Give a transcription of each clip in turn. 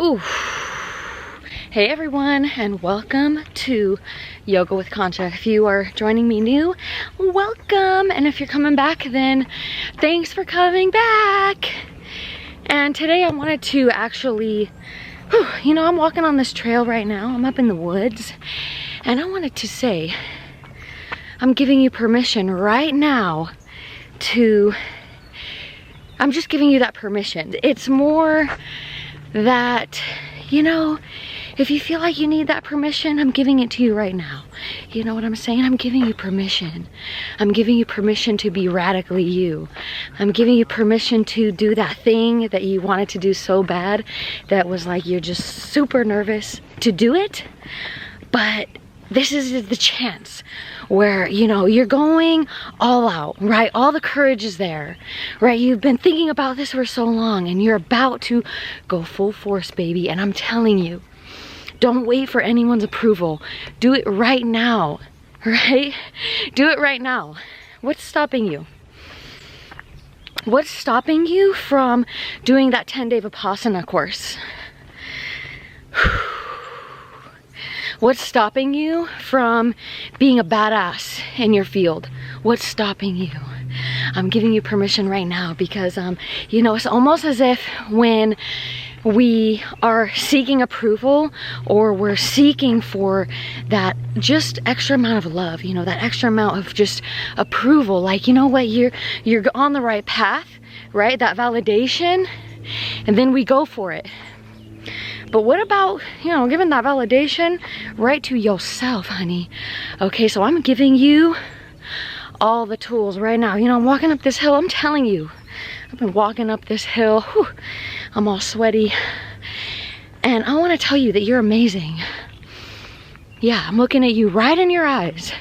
Ooh. Hey everyone, and welcome to Yoga with Concha. If you are joining me new, welcome. And if you're coming back, then thanks for coming back. And today I wanted to actually, I'm walking on this trail right now. I'm up in the woods. And I wanted to say, I'm giving you permission right now to, I'm just giving you that permission. It's more that, if you feel like you need that permission, I'm giving it to you right now. You know what I'm saying? I'm giving you permission. I'm giving you permission to be radically you. I'm giving you permission to do that thing that you wanted to do so bad that was like you're just super nervous to do it. But this is the chance where, you're going all out, right? All the courage is there, right? You've been thinking about this for so long and you're about to go full force, baby. And I'm telling you, don't wait for anyone's approval. Do it right now, right? Do it right now. What's stopping you? What's stopping you from doing that 10-day Vipassana course? What's stopping you from being a badass in your field? What's stopping you? I'm giving you permission right now because, it's almost as if when we are seeking approval or we're seeking for that just extra amount of love, that extra amount of just approval, like, you're on the right path, right? That validation, and then we go for it. But what about, giving that validation right to yourself, honey? Okay, so I'm giving you all the tools right now. I'm walking up this hill, I'm telling you. I've been walking up this hill, I'm all sweaty. And I want to tell you that you're amazing. Yeah, I'm looking at you right in your eyes.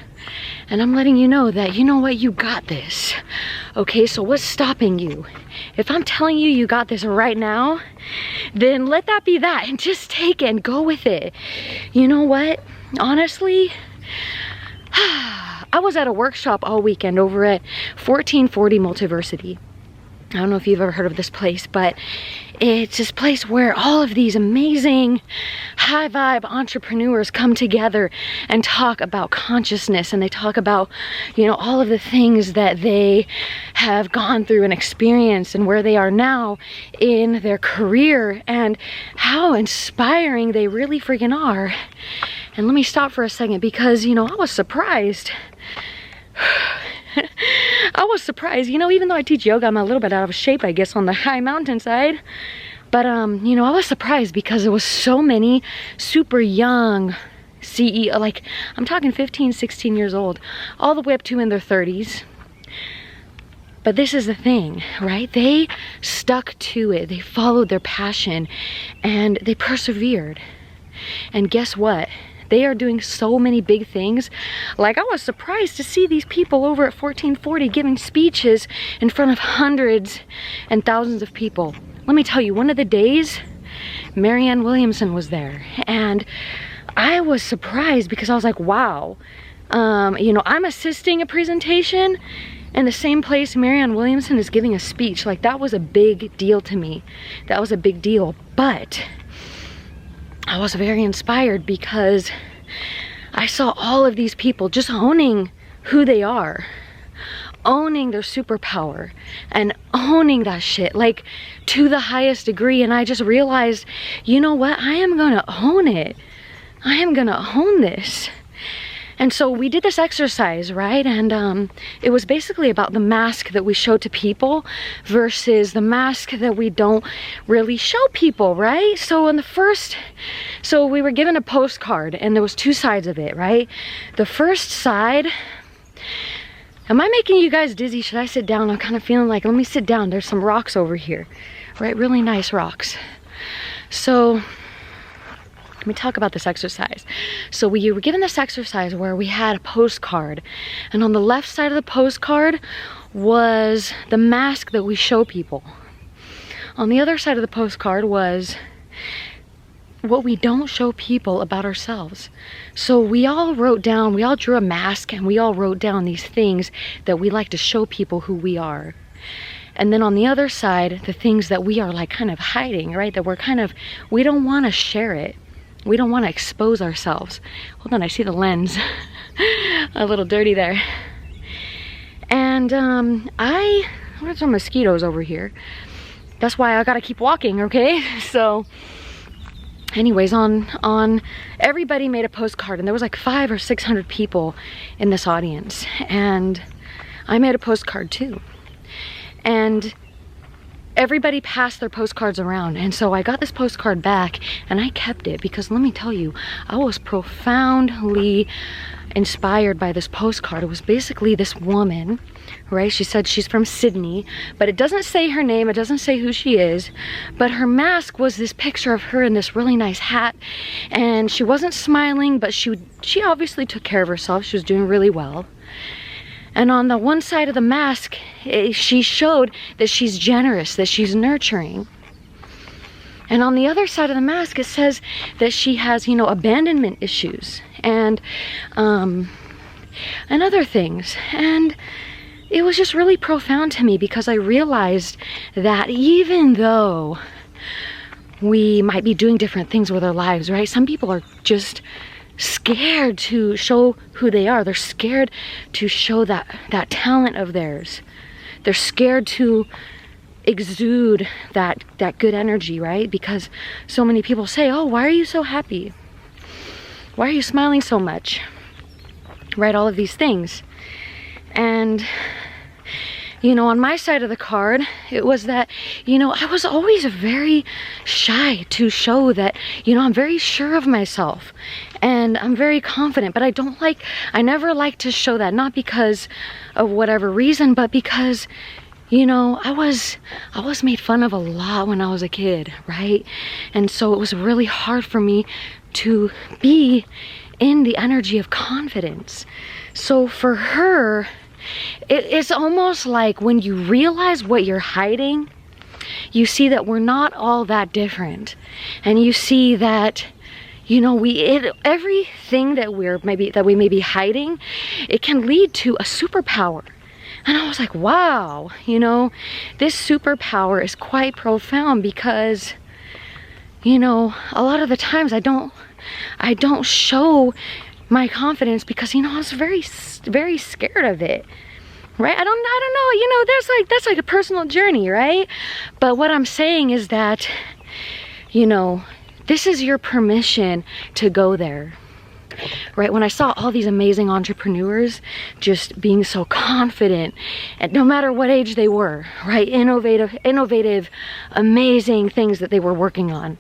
And I'm letting you know that, you got this. Okay, so what's stopping you? If I'm telling you you got this right now, then let that be that and just take it and go with it. You know what? Honestly, I was at a workshop all weekend over at 1440 Multiversity. I don't know if you've ever heard of this place, but it's this place where all of these amazing high vibe entrepreneurs come together and talk about consciousness, and they talk about, all of the things that they have gone through and experienced and where they are now in their career and how inspiring they really freaking are. And let me stop for a second because, I was surprised. I was surprised, even though I teach yoga, I'm a little bit out of shape, I guess, on the high mountainside. But, I was surprised because there was so many super young CEO, like, I'm talking 15, 16 years old, all the way up to in their 30s. But this is the thing, right? They stuck to it. They followed their passion and they persevered. And guess what? They are doing so many big things. Like, I was surprised to see these people over at 1440 giving speeches in front of hundreds and thousands of people. Let me tell you, one of the days, Marianne Williamson was there. And I was surprised because I was like, wow. I'm assisting a presentation in the same place Marianne Williamson is giving a speech. Like, that was a big deal to me. That was a big deal. But I was very inspired because I saw all of these people just owning who they are, owning their superpower and owning that shit, like, to the highest degree. And I just realized, you know what? I am gonna own it. I am gonna own this. And so we did this exercise, right? And it was basically about the mask that we show to people versus the mask that we don't really show people, right? So we were given a postcard and there was two sides of it, right? The first side, am I making you guys dizzy? Should I sit down? I'm kind of feeling like, let me sit down. There's some rocks over here, right? Really nice rocks. So let me talk about this exercise. So we were given this exercise where we had a postcard, and on the left side of the postcard was the mask that we show people. On the other side of the postcard was what we don't show people about ourselves. So we all drew a mask and we all wrote down these things that we like to show people who we are. And then on the other side, the things that we are like kind of hiding, right? That we don't want to share it. We don't want to expose ourselves. Hold on, I see the lens. A little dirty there. And there's some mosquitoes over here. That's why I gotta keep walking, okay? So anyways, on everybody made a postcard, and there was like 500 or 600 people in this audience, and I made a postcard too. And everybody passed their postcards around, and so I got this postcard back and I kept it because let me tell you, I was profoundly inspired by this postcard. It was basically this woman, right? She said she's from Sydney, but it doesn't say her name, it doesn't say who she is, but her mask was this picture of her in this really nice hat, and she wasn't smiling, but she obviously took care of herself. She was doing really well. And on the one side of the mask, she showed that she's generous, that she's nurturing. And on the other side of the mask, it says that she has, you know, abandonment issues and other things. And it was just really profound to me because I realized that even though we might be doing different things with our lives, right? Some people are just scared to show who they are. They're scared to show that talent of theirs. They're scared to exude that good energy, right? Because so many people say, oh, why are you so happy? Why are you smiling so much? Right? All of these things. And you know, on my side of the card, it was that, you know, I was always very shy to show that, you know, I'm very sure of myself and I'm very confident, but I never like to show that, not because of whatever reason, but because, you know, I was made fun of a lot when I was a kid, right? And so it was really hard for me to be in the energy of confidence. So for her, it's almost like when you realize what you're hiding, you see that we're not all that different. And you see that, you know, everything that we may be hiding, it can lead to a superpower. And I was like, wow, you know, this superpower is quite profound because, you know, a lot of the times I don't show my confidence because, you know, I was very, very scared of it, right? I don't know, you know, that's like a personal journey, right? But what I'm saying is that, you know, this is your permission to go there, right? When I saw all these amazing entrepreneurs just being so confident, and no matter what age they were, right? Innovative, amazing things that they were working on.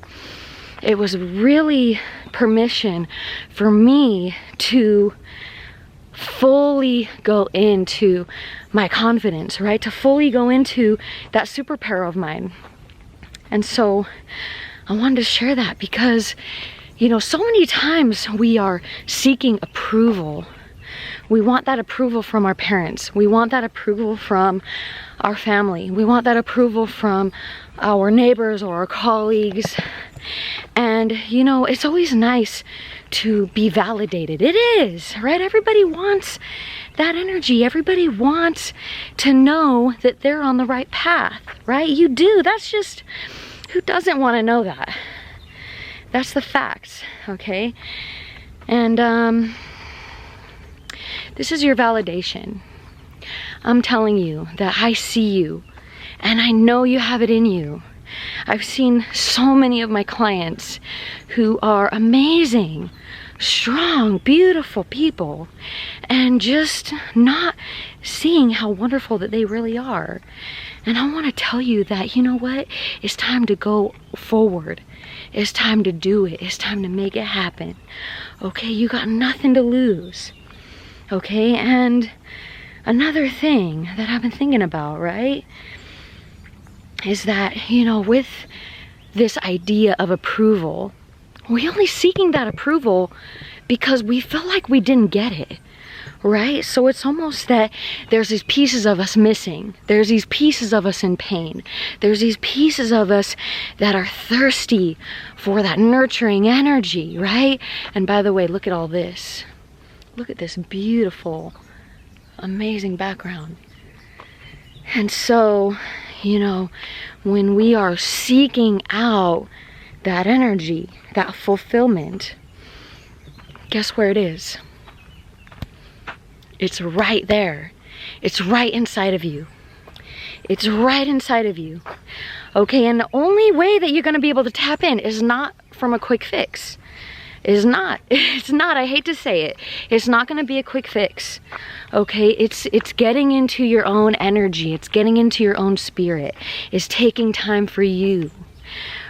It was really permission for me to fully go into my confidence, right? To fully go into that superpower of mine. And so I wanted to share that because, you know, so many times we are seeking approval. We want that approval from our parents. We want that approval from our family. We want that approval from our neighbors or our colleagues. And, you know, it's always nice to be validated. It is, right? Everybody wants that energy. Everybody wants to know that they're on the right path, right? You do. That's just, who doesn't want to know that? That's the facts, okay? And this is your validation. I'm telling you that I see you and I know you have it in you. I've seen so many of my clients who are amazing, strong, beautiful people and just not seeing how wonderful that they really are. And I want to tell you that, you know what? It's time to go forward. It's time to do it. It's time to make it happen. Okay, you got nothing to lose. Okay, and another thing that I've been thinking about, right, is that, you know, with this idea of approval, we're only seeking that approval because we feel like we didn't get it, right? So it's almost that there's these pieces of us missing. There's these pieces of us in pain. There's these pieces of us that are thirsty for that nurturing energy, right? And by the way, look at all this. Look at this beautiful, amazing background. And so, you know, when we are seeking out that energy, that fulfillment, guess where it is? It's right there. It's right inside of you. It's right inside of you. Okay, and the only way that you're gonna be able to tap in is not from a quick fix. It's not, I hate to say it. It's not gonna be a quick fix. Okay, it's getting into your own energy. It's getting into your own spirit. It's taking time for you.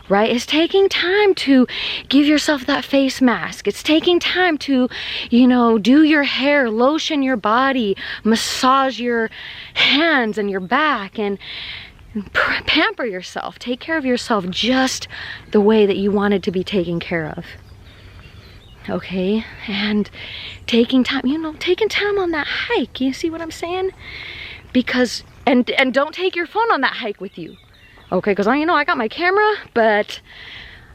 Right? It's taking time to give yourself that face mask. It's taking time to, you know, do your hair, lotion your body, massage your hands and your back, and pamper yourself. Take care of yourself just the way that you wanted to be taken care of. Okay? And taking time, you know, taking time on that hike. You see what I'm saying? Because, and don't take your phone on that hike with you. Okay, because you know, I got my camera, but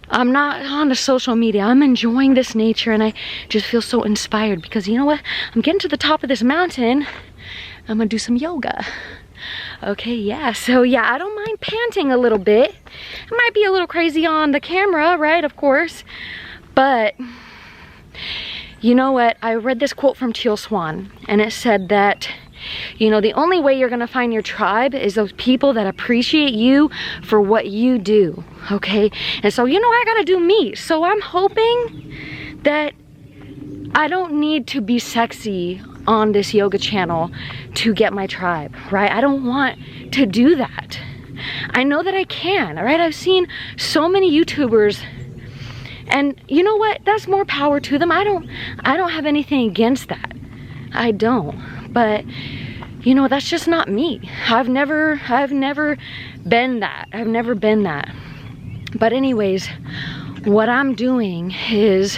I'm not on the social media. I'm enjoying this nature, and I just feel so inspired because you know what? I'm getting to the top of this mountain. I'm gonna do some yoga. Okay, yeah, so yeah, I don't mind panting a little bit. It might be a little crazy on the camera, right? Of course, but you know what? I read this quote from Teal Swan, and it said that, you know, the only way you're gonna find your tribe is those people that appreciate you for what you do, okay? And so, you know, I gotta do me. So I'm hoping that I don't need to be sexy on this yoga channel to get my tribe, right? I don't want to do that. I know that I can, all right? I've seen so many YouTubers, and you know what? That's more power to them. I don't have anything against that. I don't. But you know, that's just not me. I've never been that. I've never been that. But anyways, what I'm doing is,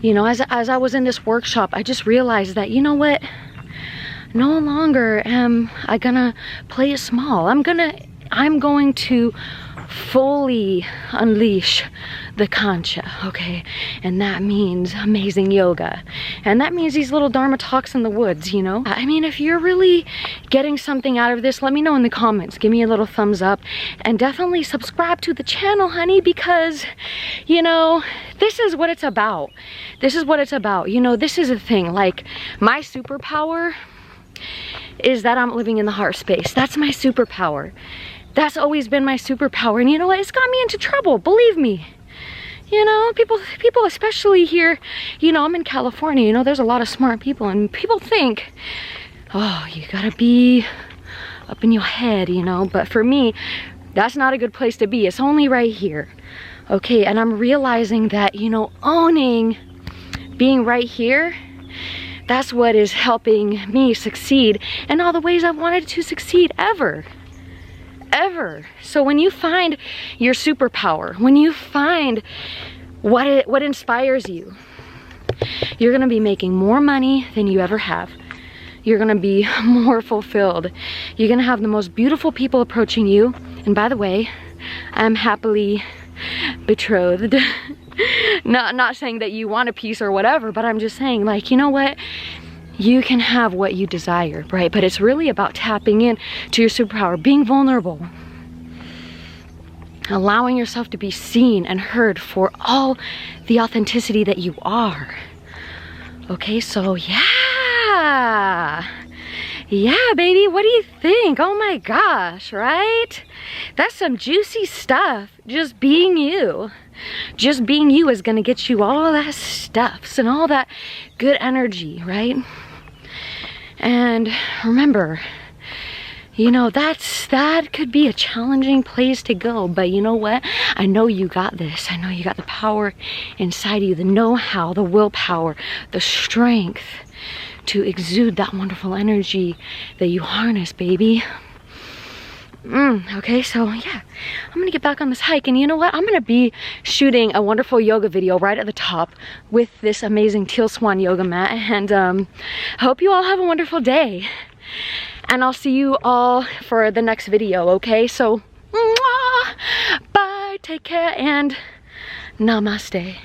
you know, as I was in this workshop, I just realized that, you know what? No longer am I gonna play it small. I'm going to fully unleash the Concha, okay? And that means amazing yoga. And that means these little Dharma talks in the woods, you know? I mean, if you're really getting something out of this, let me know in the comments. Give me a little thumbs up. And definitely subscribe to the channel, honey, because, you know, this is what it's about. This is what it's about. You know, this is a thing. Like, my superpower is that I'm living in the heart space. That's my superpower. That's always been my superpower. And you know what? It's got me into trouble, believe me. You know, people especially here, you know, I'm in California, you know, there's a lot of smart people, and people think, oh, you gotta be up in your head, you know, but for me, that's not a good place to be. It's only right here. Okay, and I'm realizing that, you know, owning being right here, that's what is helping me succeed in all the ways I've wanted to succeed ever. So when you find your superpower, when you find what inspires you, you're gonna be making more money than you ever have. You're gonna be more fulfilled. You're gonna have the most beautiful people approaching you. And by the way, I'm happily betrothed. Not saying that you want a piece or whatever, but I'm just saying, like, you know what? You can have what you desire, right? But it's really about tapping in to your superpower, being vulnerable, allowing yourself to be seen and heard for all the authenticity that you are. Okay, so yeah, baby, what do you think? Oh my gosh, right? That's some juicy stuff. Just being you. Just being you is gonna get you all that stuff and all that good energy, right? And remember, you know, that could be a challenging place to go, but you know what? I know you got this. I know you got the power inside you, the know-how, the willpower, the strength to exude that wonderful energy that you harness, baby. Okay, so yeah, I'm gonna get back on this hike, and you know what? I'm gonna be shooting a wonderful yoga video right at the top with this amazing Teal Swan yoga mat, and I hope you all have a wonderful day. And I'll see you all for the next video, okay? So, bye, take care, and namaste.